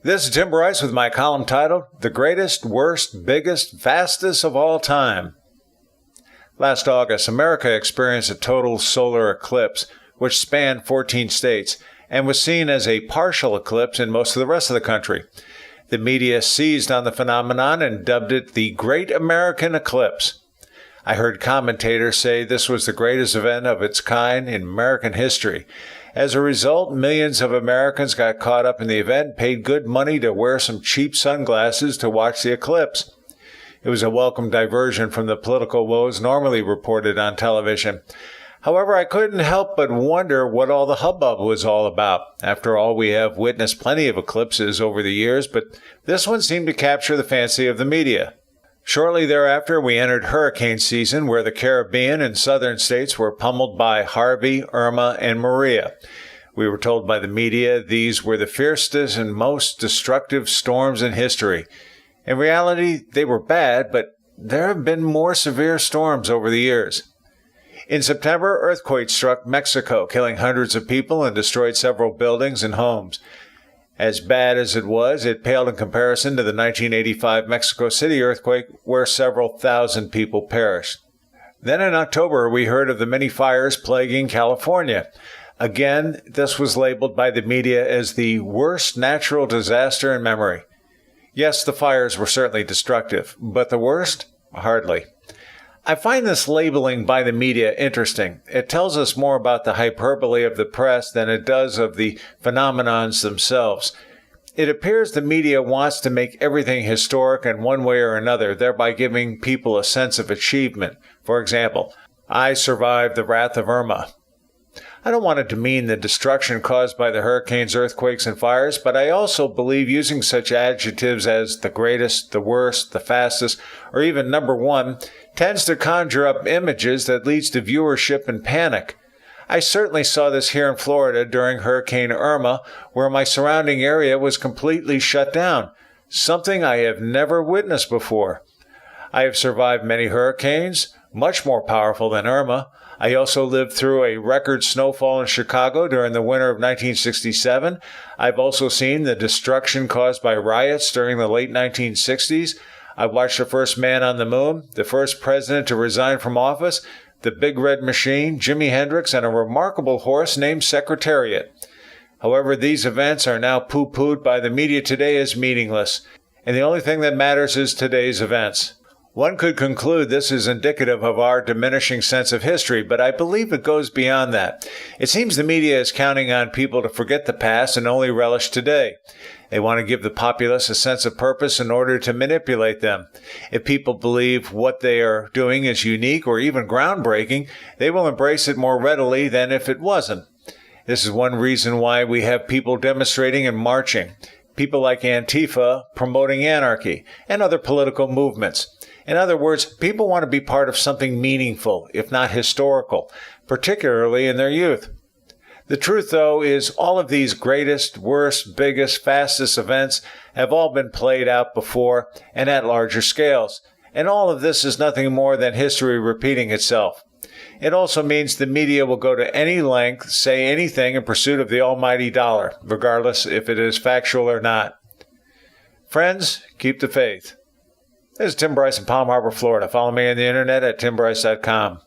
This is Tim Bryce with my column titled, The Greatest, Worst, Biggest, Fastest of All Time. Last August, America experienced a total solar eclipse, which spanned 14 states, and was seen as a partial eclipse in most of the rest of the country. The media seized on the phenomenon and dubbed it the Great American Eclipse. I heard commentators say this was the greatest event of its kind in American history. As a result, millions of Americans got caught up in the event and paid good money to wear some cheap sunglasses to watch the eclipse. It was a welcome diversion from the political woes normally reported on television. However, I couldn't help but wonder what all the hubbub was all about. After all, we have witnessed plenty of eclipses over the years, but this one seemed to capture the fancy of the media. Shortly thereafter, we entered hurricane season, where the Caribbean and southern states were pummeled by Harvey, Irma, and Maria. We were told by the media these were the fiercest and most destructive storms in history. In reality, they were bad, but there have been more severe storms over the years. In September, earthquakes struck Mexico, killing hundreds of people and destroyed several buildings and homes. As bad as it was, it paled in comparison to the 1985 Mexico City earthquake, where several thousand people perished. Then in October, we heard of the many fires plaguing California. Again, this was labeled by the media as the worst natural disaster in memory. Yes, the fires were certainly destructive, but the worst? Hardly. I find this labeling by the media interesting. It tells us more about the hyperbole of the press than it does of the phenomenons themselves. It appears the media wants to make everything historic in one way or another, thereby giving people a sense of achievement. For example, I survived the wrath of Irma. I don't want it to mean the destruction caused by the hurricanes, earthquakes, and fires, but I also believe using such adjectives as the greatest, the worst, the fastest, or even number one tends to conjure up images that leads to viewership and panic. I certainly saw this here in Florida during Hurricane Irma, where my surrounding area was completely shut down, something I have never witnessed before. I have survived many hurricanes, much more powerful than Irma. I also lived through a record snowfall in Chicago during the winter of 1967. I've also seen the destruction caused by riots during the late 1960s. I watched the first man on the moon, the first president to resign from office, the Big Red Machine, Jimi Hendrix, and a remarkable horse named Secretariat. However, these events are now poo-pooed by the media today as meaningless, and the only thing that matters is today's events. One could conclude this is indicative of our diminishing sense of history, but I believe it goes beyond that. It seems the media is counting on people to forget the past and only relish today. They want to give the populace a sense of purpose in order to manipulate them. If people believe what they are doing is unique or even groundbreaking, they will embrace it more readily than if it wasn't. This is one reason why we have people demonstrating and marching. People like Antifa promoting anarchy and other political movements. In other words, people want to be part of something meaningful, if not historical, particularly in their youth. The truth, though, is all of these greatest, worst, biggest, fastest events have all been played out before and at larger scales. And all of this is nothing more than history repeating itself. It also means the media will go to any length, say anything in pursuit of the almighty dollar, regardless if it is factual or not. Friends, keep the faith. This is Tim Bryce in Palm Harbor, Florida. Follow me on the internet at timbryce.com.